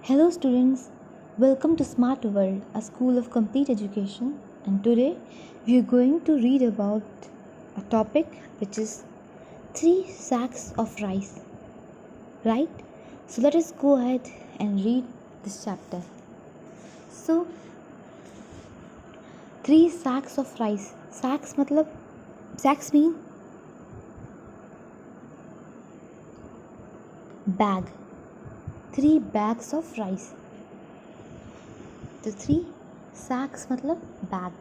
Hello, students. Welcome to Smart World, a school of complete education. And today we are going to read about a topic which is three sacks of rice. Right? So let us go ahead and read this chapter. So, three sacks of rice. Sacks mean bag. Three bags of rice. The three sacks bag.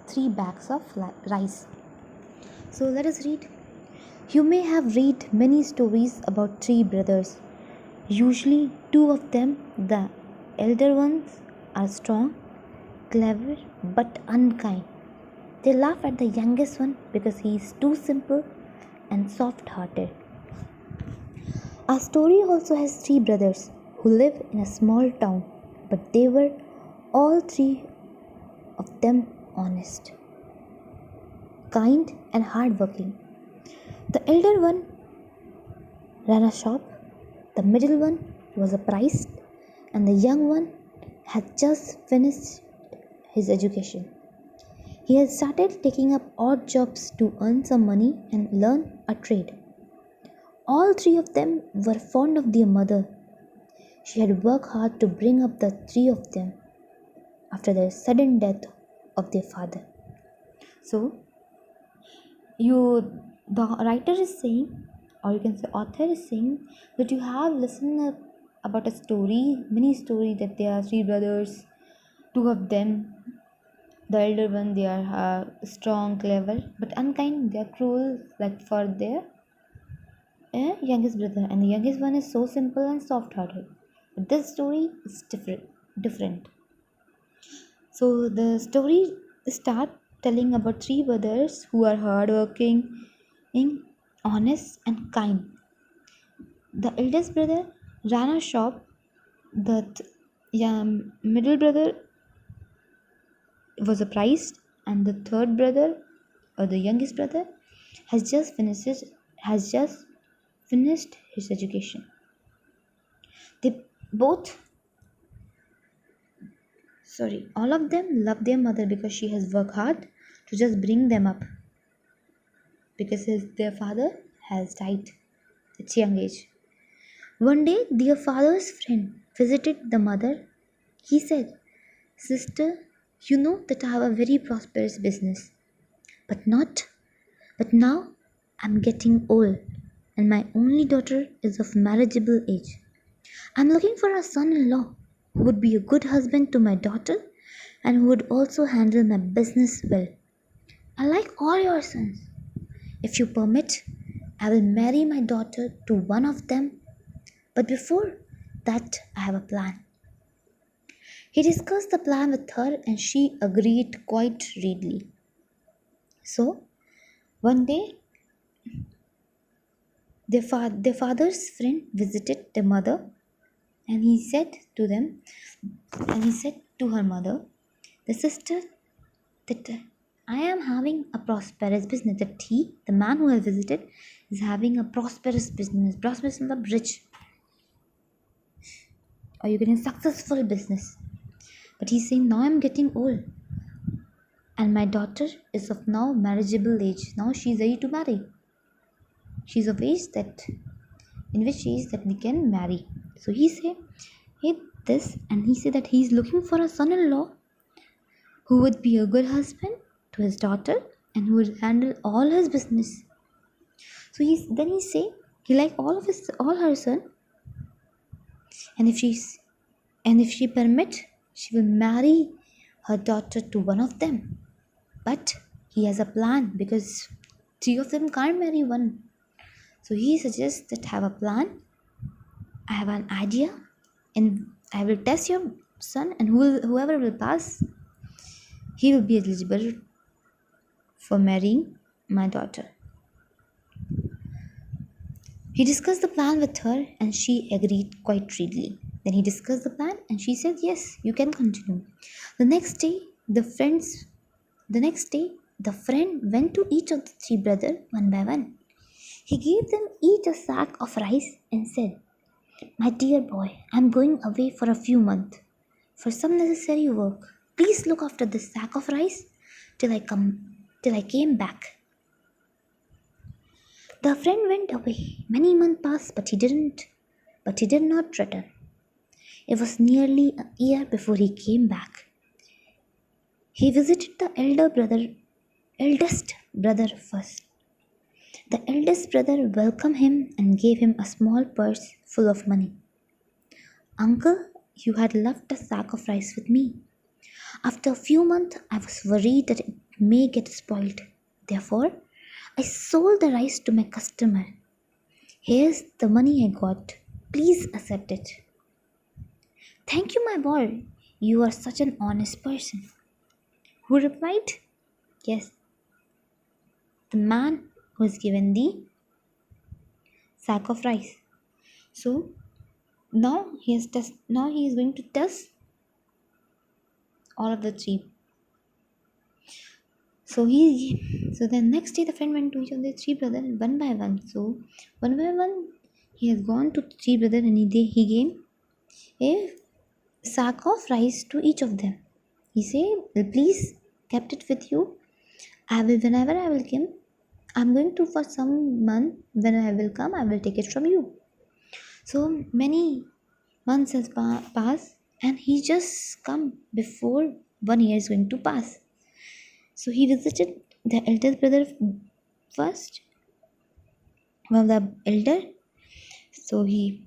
Three bags of rice. So let us read. You may have read many stories about three brothers. Usually, two of them, the elder ones, are strong, clever, but unkind. They laugh at the youngest one because he is too simple and soft hearted. Our story also has three brothers who live in a small town, but they were all three of them honest, kind, and hardworking. The elder one ran a shop, the middle one was a priest, and the young one had just finished his education. He had started taking up odd jobs to earn some money and learn a trade. All three of them were fond of their mother. She had worked hard to bring up the three of them after the sudden death of their father. So, the writer is saying, or you can say author is saying, that you have listened about a story, many story that there are three brothers, two of them, the elder one, they are strong, clever, but unkind, they are cruel, like for their youngest brother, and the youngest one is so simple and soft-hearted. But this story is different. So the story start telling about three brothers who are hardworking, honest, and kind. The eldest brother ran a shop. The middle brother was a priest, and the third brother, or the youngest brother, has just finished his education. They both, all of them love their mother because she has worked hard to just bring them up. Because their father has died at young age. One day, their father's friend visited the mother. He said, "Sister, you know that I have a very prosperous business, but now I'm getting old, and my only daughter is of marriageable age. I'm looking for a son-in-law who would be a good husband to my daughter and who would also handle my business well. I like all your sons. If you permit, I will marry my daughter to one of them. But before that, I have a plan." He discussed the plan with her and she agreed quite readily. So, one day, their father's friend visited their mother, and he said to her mother, "The sister, that I am having a prosperous business." That the man who has visited, is having a prosperous business. Prosperous means rich, or you can say successful business. But he's saying, now I'm getting old, and my daughter is of now marriageable age. Now she's ready to marry. She's of age in which age that we can marry. So he said, and he said that he's looking for a son-in-law who would be a good husband to his daughter and who would handle all his business. So he say he like all her son, and if she permit, she will marry her daughter to one of them. But he has a plan because three of them can't marry one. So he suggests that have a plan. I have an idea, and I will test your son, and whoever will pass, he will be eligible for marrying my daughter. He discussed the plan with her, and she agreed quite readily. Then he discussed the plan, and she said, "Yes, you can continue." The next day, the friend went to each of the three brothers one by one. He gave them each a sack of rice and said, My dear boy, I'm going away for a few months for some necessary work. Please look after this sack of rice till I came back. The friend went away. Many months passed, but he did not return. It was nearly a year before he came back. He visited the eldest brother first. The eldest brother welcomed him and gave him a small purse full of money. Uncle, you had left a sack of rice with me. After a few months, I was worried that it may get spoiled. Therefore, I sold the rice to my customer. Here's the money I got. Please accept it. Thank you, my boy. You are such an honest person. Who replied? Yes, the man who was given the sack of rice. So now he is going to test all of the three. So the next day the friend went to each of the three brothers one by one. So one by one he has gone to three brothers and he gave a sack of rice to each of them. He said, please kept it with you. I will whenever I will come. I'm going to for some month. When I will come, I will take it from you. So many months has passed, and he just come before 1 year is going to pass. So he visited the eldest brother first, one of the elder. So he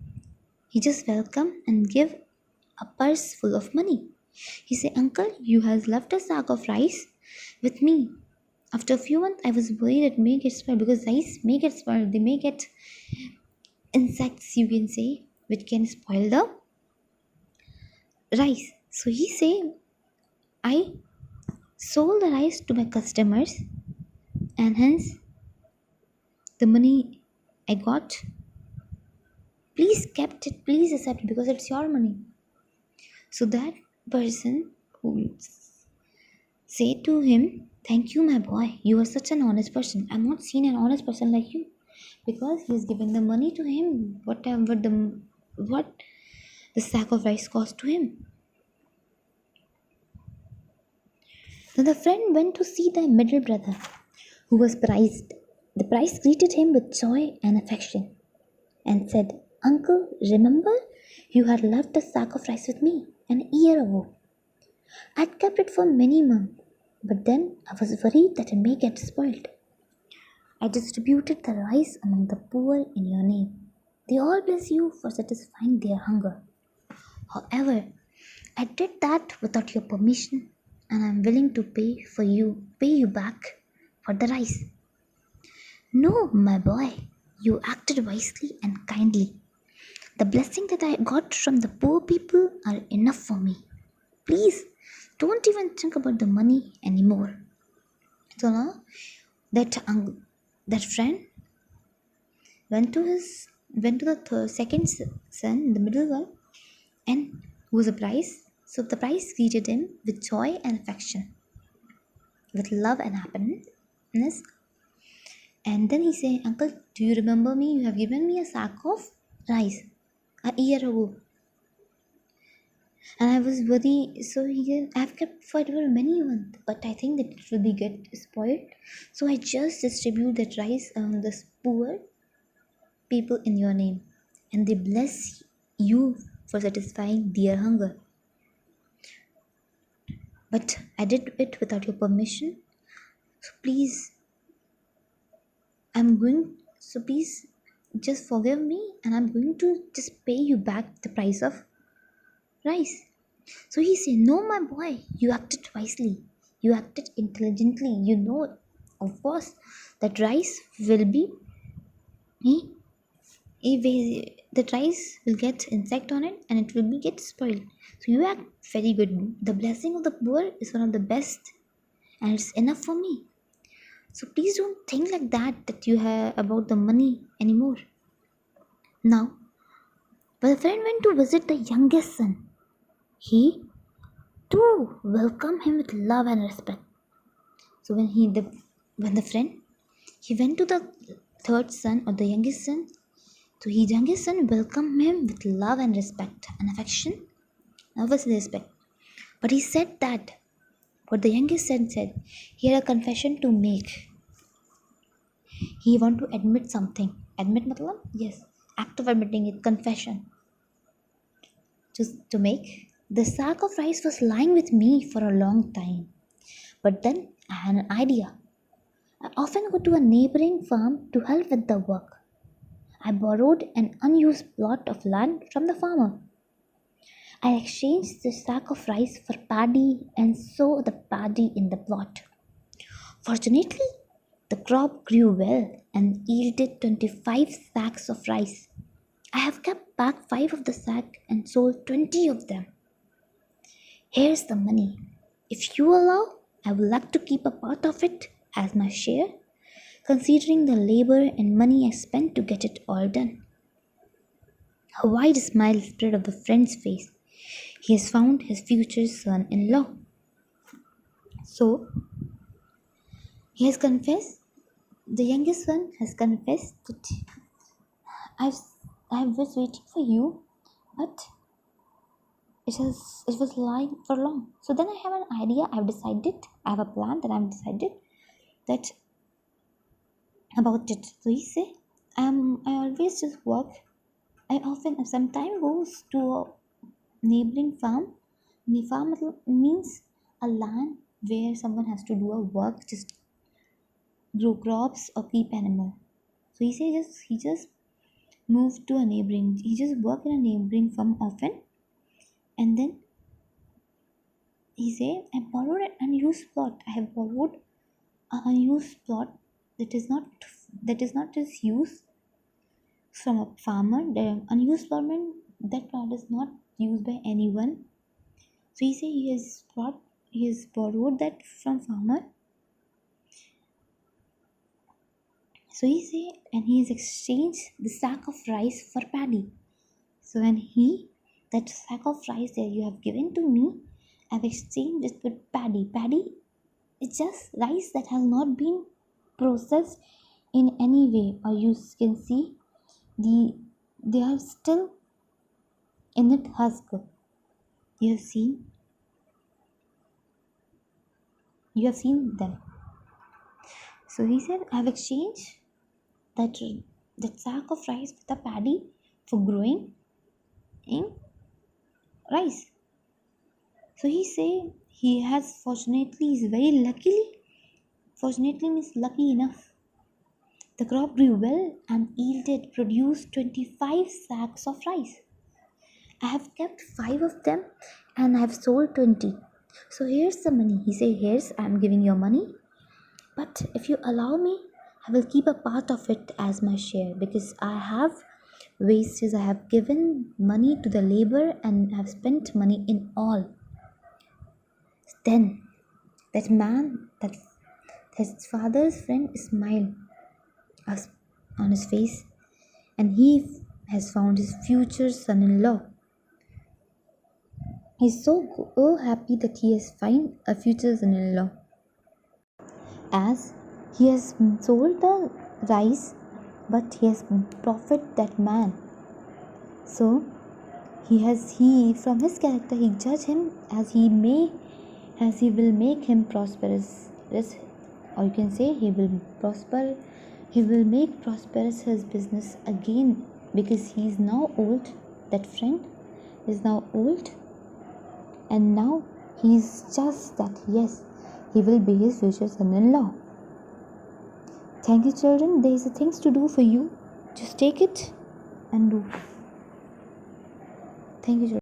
just welcome and give a purse full of money. He said, Uncle, you has left a sack of rice with me. After a few months, I was worried it may get spoiled because rice may get spoiled. They may get insects, you can say, which can spoil the rice. So he say, I sold the rice to my customers and hence the money I got, please kept it, please accept it because it's your money. So that person who say to him, thank you my boy, you are such an honest person. I'm not seen an honest person like you because he has given the money to him, what the sack of rice cost to him. Then the friend went to see the middle brother, who was prized. The priest greeted him with joy and affection and said, Uncle, remember you had left a sack of rice with me an year ago. I'd kept it for many months, but then I was worried that it may get spoiled. I distributed the rice among the poor in your name. They all bless you for satisfying their hunger. However, I did that without your permission, and I'm willing to pay you back for the rice. No, my boy, you acted wisely and kindly. The blessing that I got from the poor people are enough for me. Please, don't even think about the money anymore. So now, that friend went to the second son, the middle one, and who was a priest. So the priest greeted him with joy and affection, with love and happiness. And then he said, Uncle, do you remember me? You have given me a sack of rice a year ago. And I was worried. So he said, I've kept for many months, but I think that it will be get spoiled. So I just distribute that rice among the poor people in your name. And they bless you for satisfying their hunger. But I did it without your permission. So please, please just forgive me and I'm going to just pay you back the price of rice. So he said, no, my boy, you acted wisely. You acted intelligently. You know, of course, that rice will be, the rice will get insect on it and it will be get spoiled. So you act very good. The blessing of the poor is one of the best and it's enough for me. So please don't think like that you have about the money anymore. Now, but the friend went to visit the youngest son. He too welcomed him with love and respect. So when the friend he went to the third son or the youngest son, So his youngest son welcomed him with love and respect and affection, obviously respect. But he said that what the youngest son said, he had a confession to make. He want to admit something. Admit matlab? Yes. Act of admitting it, confession. To make. The sack of rice was lying with me for a long time. But then I had an idea. I often go to a neighboring farm to help with the work. I borrowed an unused plot of land from the farmer. I exchanged the sack of rice for paddy and sowed the paddy in the plot. Fortunately, the crop grew well and yielded 25 sacks of rice. I have kept back 5 of the sack and sold 20 of them. Here's the money. If you allow, I would like to keep a part of it as my share, considering the labor and money I spent to get it all done. A wide smile spread over the friend's face. He has found his future son in law. So, he has confessed, the youngest son has confessed that I've, I was waiting for you, but it was lying for long. So then I have an idea, I have a plan that I've decided that about it. So he say, I always just work. I often sometimes goes to a neighboring farm. The farm means a land where someone has to do a work, just grow crops or keep animal. So he just moved to a neighboring. He just work in a neighboring farm often, and then he say, I borrowed an unused plot. I have borrowed an unused plot that is not just used from a farmer. The unused plot means that plot is not used by anyone. So he say he has borrowed that from farmer. So he say, and he has exchanged the sack of rice for paddy. So when that sack of rice that you have given to me, I've exchanged it with paddy. Paddy is just rice that has not been processed in any way, or you can see they are still in that husk. You have seen them. So he said, I've exchanged that that sack of rice with a paddy for growing in rice. So he say he has fortunately means lucky enough. The crop grew well and produced 25 sacks of rice. I have kept 5 of them and I have sold 20. So here's the money. He say, here's I'm giving you money. But if you allow me, I will keep a part of it as my share because I have wastes. I have given money to the labor and have spent money in all. Then that his father's friend smiled on his face, and he has found his future son-in-law. He's so happy that he has found a future son-in-law, as he has sold the rice, but he has profit that man. So he from his character he judge him as he will make him prosperous, or you can say he will make prosperous his business again, because he is now old. That friend is now old, and now he's just that, yes, he will be his future son-in-law. Thank you, children. There is a things to do for you. Just take it and do. Thank you, children.